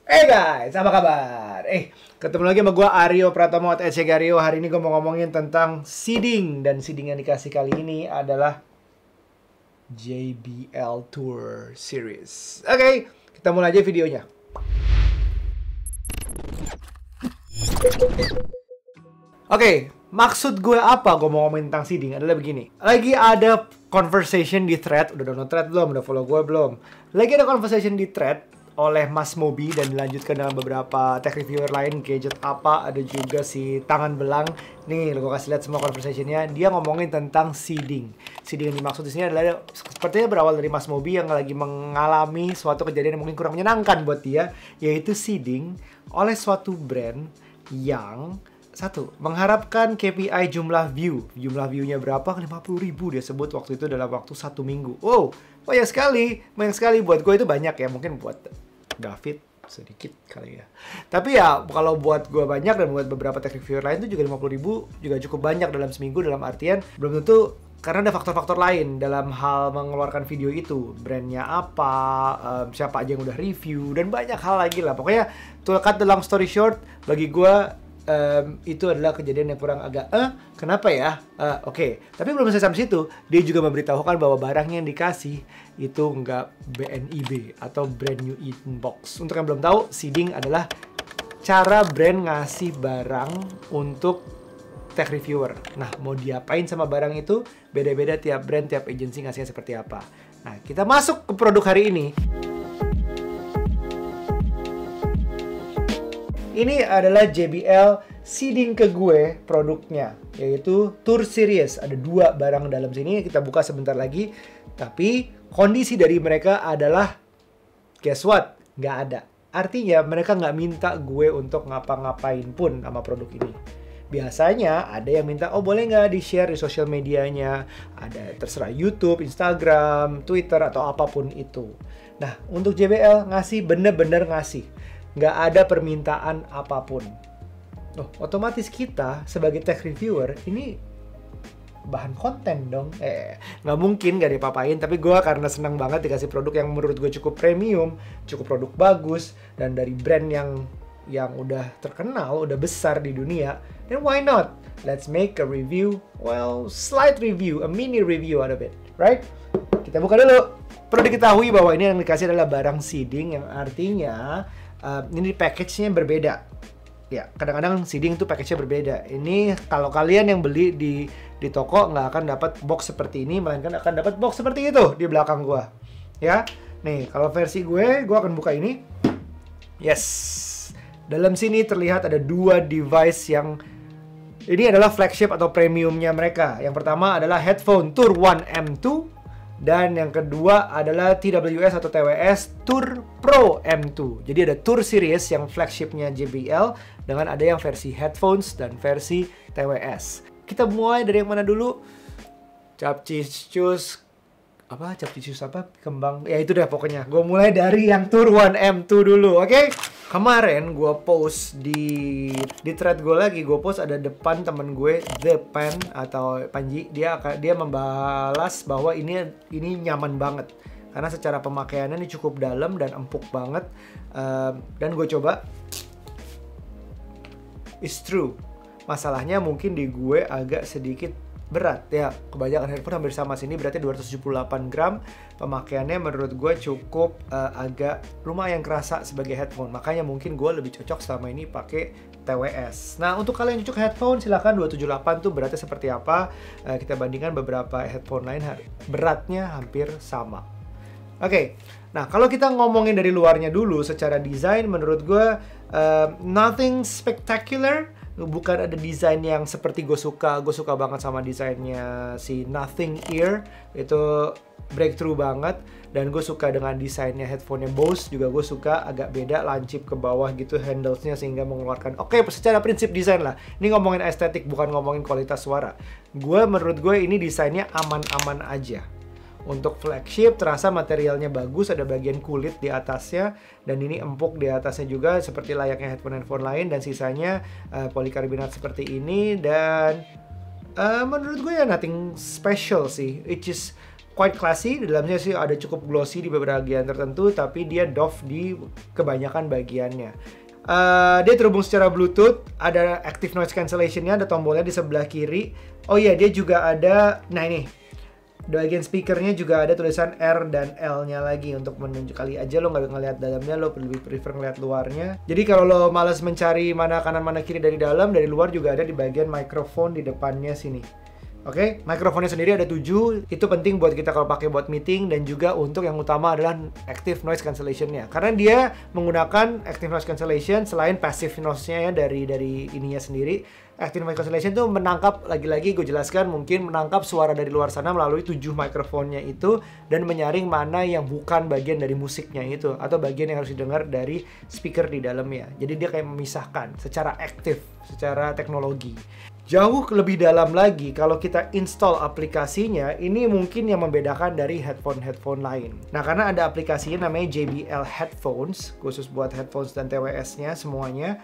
Hey guys, apa kabar? Ketemu lagi sama gue Aryo Pratomo at @Gario. Hari ini gue mau ngomongin tentang seeding. Dan seeding yang dikasih kali ini adalah JBL Tour Series. Oke, kita mulai aja videonya. Oke, maksud gue apa gue mau ngomongin tentang seeding adalah begini. Lagi ada conversation di thread. Udah download thread belum? Udah follow gue belum? Lagi ada conversation di thread oleh Mas Mobi dan dilanjutkan dengan beberapa tech reviewer lain, gadget apa, ada juga si tangan belang. Nih, gue kasih lihat semua conversationnya. Dia ngomongin tentang seeding. Seeding yang dimaksud di sini adalah sepertinya berawal dari Mas Mobi yang lagi mengalami suatu kejadian yang mungkin kurang menyenangkan buat dia, yaitu seeding oleh suatu brand yang satu, mengharapkan KPI jumlah view. Jumlah view-nya berapa? 50.000 dia sebut waktu itu dalam waktu 1 minggu. Wow, banyak sekali. Banyak sekali. Buat gue itu banyak ya. Mungkin buat David sedikit kali ya. Tapi ya kalau buat gue banyak dan buat beberapa tech reviewer lain itu juga 50.000 juga cukup banyak dalam seminggu, dalam artian belum tentu karena ada faktor-faktor lain dalam hal mengeluarkan video itu. Brandnya apa, siapa aja yang udah review, dan banyak hal lagi lah. Pokoknya to cut the long story short, bagi gue itu adalah kejadian yang kurang agak kenapa ya? Oke. Tapi belum selesai sampai situ, dia juga memberitahukan bahwa barang yang dikasih itu nggak BNIB atau brand new in box. Untuk yang belum tahu, seeding adalah cara brand ngasih barang untuk tech reviewer. Nah, mau diapain sama barang itu beda-beda tiap brand, tiap agency ngasihnya seperti apa. Nah, kita masuk ke produk hari ini. Ini adalah JBL seeding ke gue produknya, yaitu Tour Series. Ada 2 barang dalam sini, kita buka sebentar lagi. Tapi kondisi dari mereka adalah, guess what? Nggak ada. Artinya mereka nggak minta gue untuk ngapa-ngapain pun sama produk ini. Biasanya ada yang minta, oh boleh nggak di-share di sosial medianya. Ada terserah YouTube, Instagram, Twitter, atau apapun itu. Nah, untuk JBL ngasih, bener-bener ngasih. Nggak ada permintaan apapun. Oh, otomatis kita sebagai tech reviewer ini bahan konten dong. Nggak mungkin nggak dipapain. Tapi gue karena senang banget dikasih produk yang menurut gue cukup premium, cukup produk bagus, dan dari brand yang udah terkenal, udah besar di dunia, then why not? Let's make a review, well, slight review, a mini review out of it, right? Kita buka dulu. Perlu diketahui bahwa ini yang dikasih adalah barang seeding, yang artinya ini package-nya berbeda. Ya, kadang-kadang seeding itu package-nya berbeda. Ini kalau kalian yang beli di toko nggak akan dapat box seperti ini, melainkan akan dapat box seperti itu di belakang gua. Ya, nih kalau versi gue akan buka ini. Yes, dalam sini terlihat ada 2 device yang ini adalah flagship atau premiumnya mereka. Yang pertama adalah headphone Tour One M2. Dan yang kedua adalah TWS atau TWS Tour Pro M2. Jadi ada Tour Series yang flagshipnya JBL dengan ada yang versi headphones dan versi TWS. Kita mulai dari yang mana dulu? Capcicus apa? Kembang. Ya itu deh pokoknya. Gue mulai dari yang Tour One M2 dulu, oke? Kemarin gue post di thread gue lagi, gue post ada depan temen gue The Pen atau Panji, dia membalas bahwa ini nyaman banget karena secara pemakaiannya ini cukup dalam dan empuk banget. Dan gue coba, it's true. Masalahnya mungkin di gue agak sedikit berat ya, kebanyakan headphone hampir sama sini, berarti 278 gram. Pemakaiannya menurut gue cukup agak lumayan kerasa sebagai headphone, makanya mungkin gue lebih cocok selama ini pakai TWS. Nah, untuk kalian yang cocok headphone silahkan 278 tuh beratnya seperti apa. Kita bandingkan beberapa headphone lain, beratnya hampir sama. Oke, nah kalau kita ngomongin dari luarnya dulu, secara desain menurut gue nothing spectacular. Bukan ada desain yang seperti gue suka banget sama desainnya si Nothing Ear, itu breakthrough banget. Dan gue suka dengan desainnya headphone-nya Bose, juga gue suka agak beda, lancip ke bawah gitu handles-nya sehingga mengeluarkan, oke, secara prinsip desain lah. Ini ngomongin estetik, bukan ngomongin kualitas suara. Menurut gue ini desainnya aman-aman aja. Untuk flagship terasa materialnya bagus, ada bagian kulit di atasnya dan ini empuk di atasnya juga seperti layaknya headphone lain, dan sisanya polikarbonat seperti ini. Dan menurut gue ya nothing special sih, which is quite classy. Di dalamnya sih ada cukup glossy di beberapa bagian tertentu, tapi dia doff di kebanyakan bagiannya. Dia terhubung secara Bluetooth, ada active noise cancellation-nya, ada tombolnya di sebelah kiri. Oh iya, dia juga ada, nah ini, di bagian speakernya juga ada tulisan R dan L-nya lagi untuk menunjuk. Kali aja lo nggak ngeliat dalamnya, lo lebih prefer ngeliat luarnya. Jadi kalau lo malas mencari mana kanan mana kiri dari dalam, dari luar juga ada di bagian microphone di depannya sini. Oke, mikrofonnya sendiri ada 7, itu penting buat kita kalau pakai buat meeting, dan juga untuk yang utama adalah active noise cancellation-nya. Karena dia menggunakan active noise cancellation selain passive noise-nya ya dari ininya sendiri. Active noise cancellation itu menangkap, lagi-lagi gue jelaskan, mungkin menangkap suara dari luar sana melalui 7 mikrofonnya itu dan menyaring mana yang bukan bagian dari musiknya itu atau bagian yang harus didengar dari speaker di dalamnya. Jadi dia kayak memisahkan secara aktif, secara teknologi. Jauh lebih dalam lagi, kalau kita install aplikasinya, ini mungkin yang membedakan dari headphone-headphone lain. Nah, karena ada aplikasinya namanya JBL Headphones, khusus buat headphones dan TWS-nya semuanya.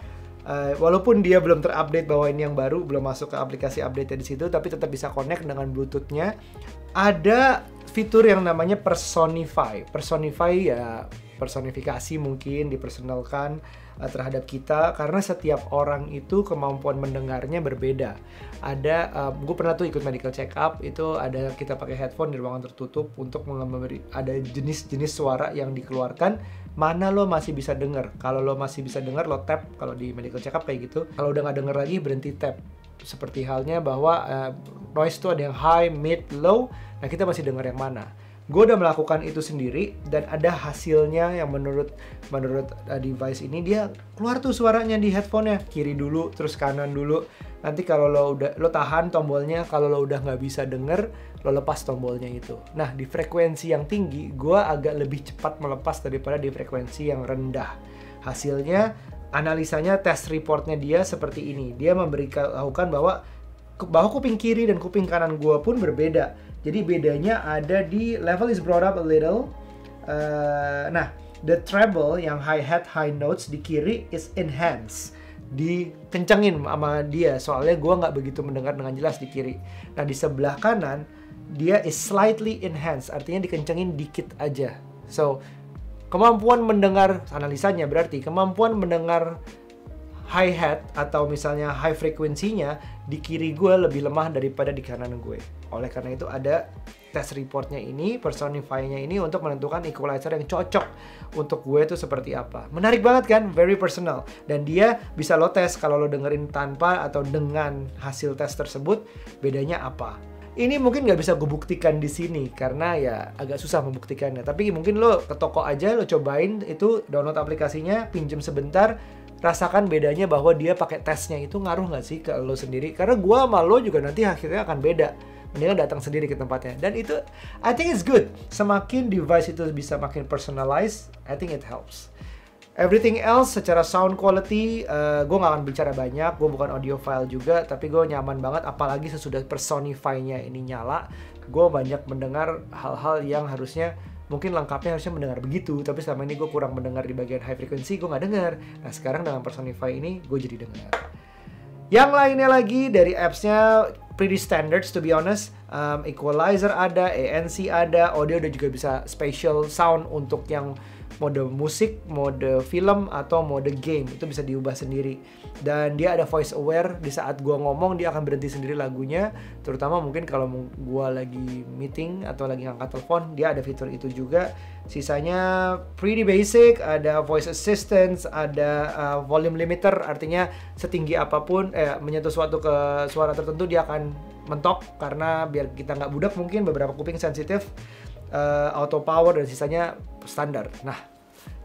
Walaupun dia belum terupdate bahwa ini yang baru, belum masuk ke aplikasi update di situ, tapi tetap bisa connect dengan Bluetooth-nya. Ada fitur yang namanya Personify. Personify ya personifikasi, mungkin dipersonalkan terhadap kita, karena setiap orang itu kemampuan mendengarnya berbeda. Ada, gue pernah tuh ikut medical check up, itu ada kita pakai headphone di ruangan tertutup untuk memberi, ada jenis-jenis suara yang dikeluarkan, mana lo masih bisa dengar. Kalau lo masih bisa dengar, lo tap. Kalau di medical check up kayak gitu. Kalau udah nggak denger lagi, berhenti tap. Seperti halnya bahwa noise itu ada yang high, mid, low. Nah, kita masih dengar yang mana. Gue udah melakukan itu sendiri dan ada hasilnya yang menurut device ini, dia keluar tuh suaranya di headphone-nya, kiri dulu terus kanan dulu. Nanti kalau lo tahan tombolnya, kalau lo udah nggak bisa denger, lo lepas tombolnya itu. Nah, di frekuensi yang tinggi gue agak lebih cepat melepas daripada di frekuensi yang rendah. Hasilnya, analisanya, test reportnya dia seperti ini. Dia memberitahukan bahwa kuping kiri dan kuping kanan gue pun berbeda. Jadi bedanya ada di level is brought up a little. Nah, the treble yang hi-hat, high notes di kiri is enhanced. Dikencengin sama dia, soalnya gue nggak begitu mendengar dengan jelas di kiri. Nah, di sebelah kanan, dia is slightly enhanced, artinya dikencengin dikit aja. So, kemampuan mendengar, analisanya berarti kemampuan mendengar hi-hat atau misalnya high frekuensinya di kiri gue lebih lemah daripada di kanan gue. Oleh karena itu ada test reportnya ini, Personify-nya ini untuk menentukan equalizer yang cocok untuk gue itu seperti apa. Menarik banget kan? Very personal. Dan dia bisa lo tes kalau lo dengerin tanpa atau dengan hasil tes tersebut, bedanya apa. Ini mungkin nggak bisa gue buktikan di sini karena ya agak susah membuktikannya. Tapi mungkin lo ke toko aja, lo cobain itu, download aplikasinya, pinjem sebentar, rasakan bedanya bahwa dia pakai tesnya itu ngaruh nggak sih ke lo sendiri. Karena gue sama lo juga nanti akhirnya akan beda. Mendingan datang sendiri ke tempatnya. Dan itu, I think it's good. Semakin device itu bisa makin personalized, I think it helps. Everything else secara sound quality, gue gak akan bicara banyak. Gue bukan audiophile juga, tapi gue nyaman banget. Apalagi sesudah Personify-nya ini nyala, gue banyak mendengar hal-hal yang harusnya, mungkin lengkapnya harusnya mendengar begitu. Tapi selama ini gue kurang mendengar di bagian high frequency, gue gak dengar. Nah, sekarang dengan Personify ini, gue jadi dengar. Yang lainnya lagi dari apps-nya pretty standards to be honest. Equalizer ada, ANC ada, audio udah juga bisa spatial sound untuk yang mode musik, mode film, atau mode game. Itu bisa diubah sendiri. Dan dia ada voice aware, di saat gua ngomong dia akan berhenti sendiri lagunya. Terutama mungkin kalau gua lagi meeting atau lagi ngangkat telepon, dia ada fitur itu juga. Sisanya pretty basic, ada voice assistance, ada volume limiter, artinya setinggi apapun menyentuh suatu ke suara tertentu dia akan mentok, karena biar kita nggak budak mungkin beberapa kuping sensitif. Auto power, dan sisanya standar. Nah,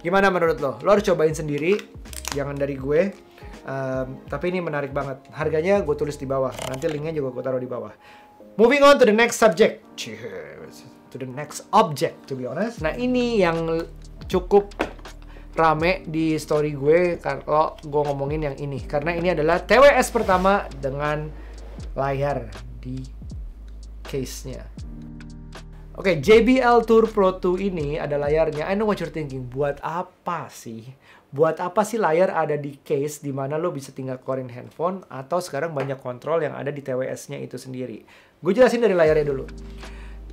gimana menurut lo? Lo harus cobain sendiri, jangan dari gue. Tapi ini menarik banget. Harganya gue tulis di bawah. Nanti linknya juga gue taruh di bawah. Moving on to the next subject. Cheers. To the next object, to be honest. Nah, ini yang cukup rame di story gue kalau gue ngomongin yang ini. Karena ini adalah TWS pertama dengan layar di case-nya. Oke, JBL Tour Pro 2 ini ada layarnya. I know what you're thinking. Buat apa sih? Buat apa sih layar ada di case di mana lo bisa tinggal keluarin handphone, atau sekarang banyak kontrol yang ada di TWS-nya itu sendiri? Gue jelasin dari layarnya dulu.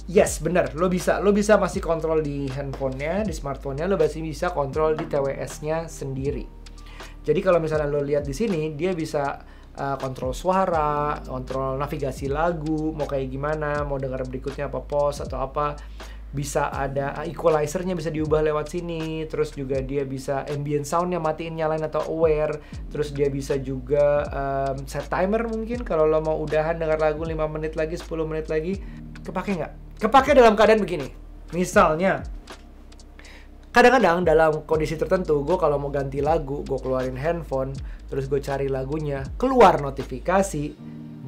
Yes, bener. Lo bisa masih kontrol di handphonenya, di smartphone-nya, lo masih bisa kontrol di TWS-nya sendiri. Jadi kalau misalnya lo lihat di sini, dia bisa kontrol suara, kontrol navigasi lagu, mau kayak gimana, mau dengar berikutnya apa pause atau apa. Bisa ada equalizer-nya bisa diubah lewat sini, terus juga dia bisa ambient sound-nya matiin, nyalain atau aware, terus dia bisa juga set timer mungkin kalau lo mau udahan dengar lagu 5 menit lagi, 10 menit lagi. Kepake nggak? Kepake dalam keadaan begini. Misalnya, kadang-kadang dalam kondisi tertentu, gue kalau mau ganti lagu, gue keluarin handphone, terus gue cari lagunya, keluar notifikasi,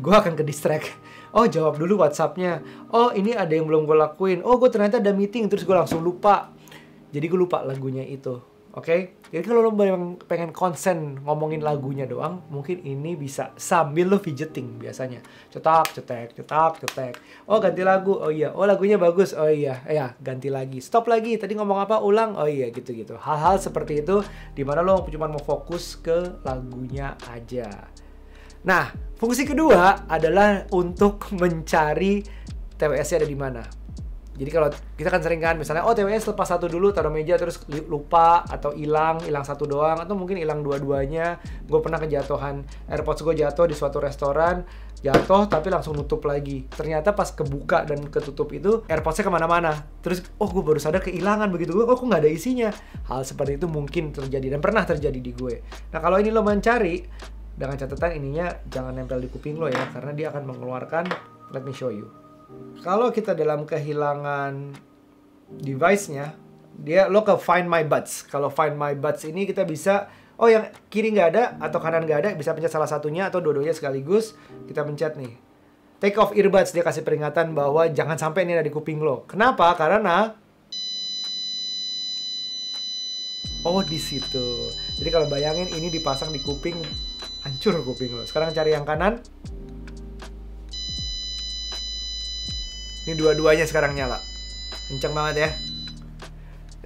gue akan ke distract. Oh, jawab dulu WhatsApp-nya. Oh, ini ada yang belum gue lakuin. Oh, gue ternyata ada meeting, terus gue langsung lupa. Jadi gue lupa lagunya itu. Oke? Jadi kalau lo pengen konsen ngomongin lagunya doang, mungkin ini bisa sambil lo fidgeting biasanya. Cetak, cetek, cetak, cetek. Oh, ganti lagu. Oh iya. Oh, lagunya bagus. Oh iya. Ya, ganti lagi. Stop lagi. Tadi ngomong apa? Ulang. Oh iya, gitu-gitu. Hal-hal seperti itu dimana lo cuma mau fokus ke lagunya aja. Nah, fungsi kedua adalah untuk mencari TWS-nya ada di mana. Jadi kalau kita kan sering kan misalnya, oh TWS lepas satu dulu, taruh meja, terus lupa, atau hilang satu doang, atau mungkin hilang dua-duanya. Gue pernah kejatuhan, AirPods gue jatuh di suatu restoran, jatuh tapi langsung nutup lagi. Ternyata pas kebuka dan ketutup itu, AirPods-nya kemana-mana. Terus, oh gue baru sadar kehilangan begitu gue, oh kok nggak ada isinya. Hal seperti itu mungkin terjadi, dan pernah terjadi di gue. Nah kalau ini lo mencari, dengan catatan ininya jangan nempel di kuping lo ya, karena dia akan mengeluarkan, let me show you. Kalau kita dalam kehilangan device-nya, lo ke Find My Buds. Kalau Find My Buds ini kita bisa, oh yang kiri nggak ada atau kanan nggak ada, bisa pencet salah satunya atau dua-duanya sekaligus. Kita pencet nih, take off earbuds, dia kasih peringatan bahwa jangan sampai ini ada di kuping lo. Kenapa? Karena oh di situ. Jadi kalau bayangin ini dipasang di kuping, hancur kuping lo. Sekarang cari yang kanan. Ini dua-duanya sekarang nyala. Kenceng banget ya.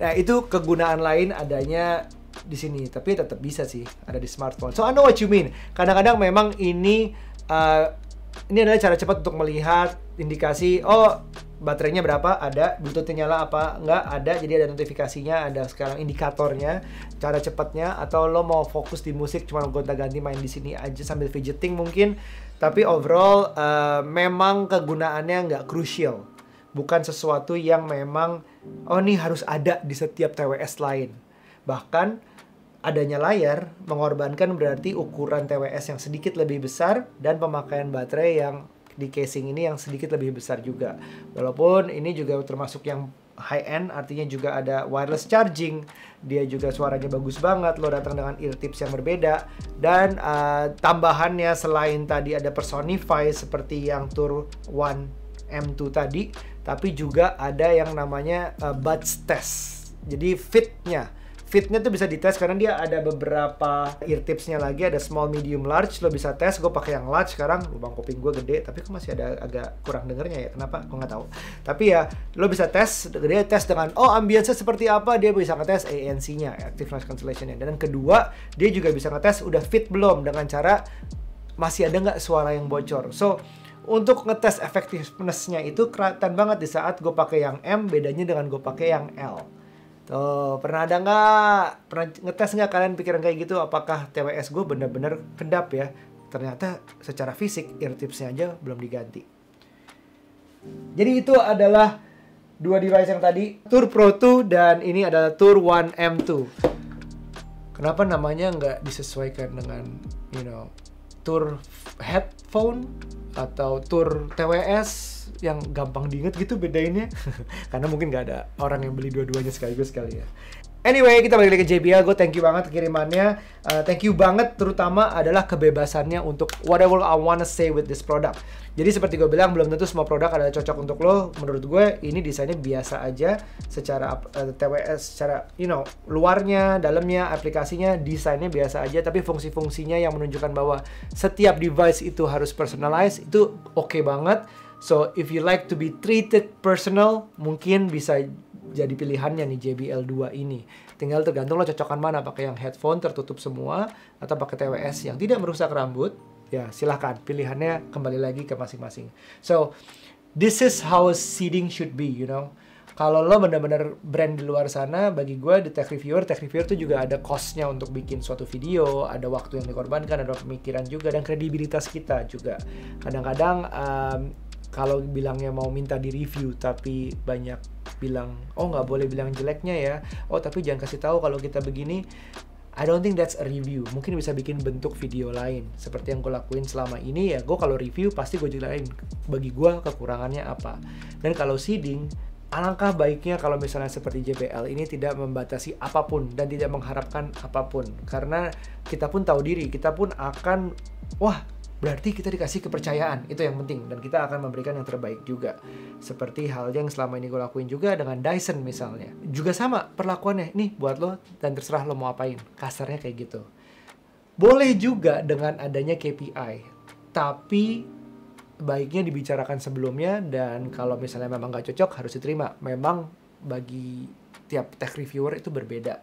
Nah, itu kegunaan lain adanya di sini, tapi tetap bisa sih ada di smartphone. So I know what you mean. Kadang-kadang memang ini adalah cara cepat untuk melihat indikasi, oh baterainya berapa, ada, Bluetooth-nya nyala apa, enggak, ada, jadi ada notifikasinya, ada sekarang indikatornya, cara cepatnya, atau lo mau fokus di musik, cuma gonta-ganti main di sini aja sambil fidgeting mungkin, tapi overall memang kegunaannya nggak crucial, bukan sesuatu yang memang, oh ini harus ada di setiap TWS lain. Bahkan, adanya layar mengorbankan berarti ukuran TWS yang sedikit lebih besar dan pemakaian baterai yang di casing ini yang sedikit lebih besar juga. Walaupun ini juga termasuk yang high end, artinya juga ada wireless charging, dia juga suaranya bagus banget, lo datang dengan ear tips yang berbeda, dan tambahannya selain tadi ada personify seperti yang Tour One M2 tadi, tapi juga ada yang namanya buds test. Jadi fitnya tuh bisa dites karena dia ada beberapa ear tipsnya lagi, ada small, medium, large. Lo bisa tes. Gue pakai yang large sekarang, lubang kuping gue gede, tapi kok masih ada agak kurang dengernya ya, kenapa? Gue nggak tahu. Tapi ya lo bisa tes, dia tes dengan oh ambience seperti apa, dia bisa ngetes ANC-nya, active noise cancellation-nya. Dan kedua, dia juga bisa ngetes udah fit belum dengan cara masih ada nggak suara yang bocor. So untuk ngetes effectiveness-nya itu kelihatan banget di saat gue pakai yang M, bedanya dengan gue pakai yang L. Tuh, pernah ada nggak? Pernah ngetes nggak kalian pikiran kayak gitu? Apakah TWS gue bener-bener kedap ya? Ternyata secara fisik ear tipsnya aja belum diganti. Jadi itu adalah dua device yang tadi, Tour Pro 2 dan ini adalah Tour One M2. Kenapa namanya nggak disesuaikan dengan, Tour headphone atau Tour TWS yang gampang diinget gitu bedainnya? Karena mungkin nggak ada orang yang beli dua-duanya sekaligus kali ya. Anyway, kita balik lagi ke JBL. Gue thank you banget kirimannya. Thank you banget terutama adalah kebebasannya untuk whatever I wanna say with this product. Jadi seperti gue bilang, belum tentu semua produk adalah cocok untuk lo. Menurut gue ini desainnya biasa aja secara TWS, secara luarnya, dalamnya, aplikasinya, desainnya biasa aja. Tapi fungsi-fungsinya yang menunjukkan bahwa setiap device itu harus personalized, itu oke banget. So if you like to be treated personal, mungkin bisa jadi pilihannya nih JBL 2 ini. Tinggal tergantung lo cocokan mana, pakai yang headphone tertutup semua atau pakai TWS yang tidak merusak rambut. Ya silahkan, pilihannya kembali lagi ke masing-masing. So this is how seeding should be, you know. Kalau lo bener-bener brand di luar sana, bagi gue di tech reviewer tuh juga ada cost-nya untuk bikin suatu video, ada waktu yang dikorbankan, ada pemikiran juga, dan kredibilitas kita juga. Kadang-kadang kalau bilangnya mau minta di review, tapi banyak bilang, oh nggak boleh bilang jeleknya ya, oh tapi jangan kasih tahu kalau kita begini. I don't think that's a review. Mungkin bisa bikin bentuk video lain. Seperti yang gue lakuin selama ini ya, gue kalau review pasti gue jelasin bagi gue kekurangannya apa. Dan kalau seeding, alangkah baiknya kalau misalnya seperti JBL ini tidak membatasi apapun dan tidak mengharapkan apapun. Karena kita pun tahu diri, kita pun akan, wah berarti kita dikasih kepercayaan, itu yang penting. Dan kita akan memberikan yang terbaik juga. Seperti hal yang selama ini gue lakuin juga dengan Dyson misalnya. Juga sama perlakuannya, nih buat lo dan terserah lo mau apain. Kasarnya kayak gitu. Boleh juga dengan adanya KPI. Tapi baiknya dibicarakan sebelumnya, dan kalau misalnya memang nggak cocok harus diterima. Memang bagi tiap tech reviewer itu berbeda.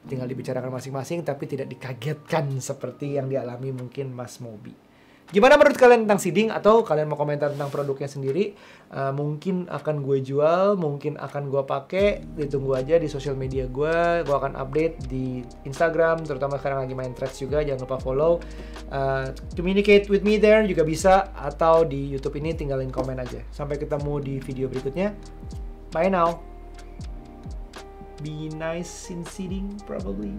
Tinggal dibicarakan masing-masing tapi tidak dikagetkan seperti yang dialami mungkin Mas Mobi. Gimana menurut kalian tentang seeding, atau kalian mau komentar tentang produknya sendiri? Mungkin akan gue jual, mungkin akan gue pakai. Ditunggu aja di sosial media gue. Gue akan update di Instagram, terutama sekarang lagi main Threads juga. Jangan lupa follow. Communicate with me there juga bisa, atau di YouTube ini tinggalin komen aja. Sampai ketemu di video berikutnya. Bye now. Be nice in seeding probably.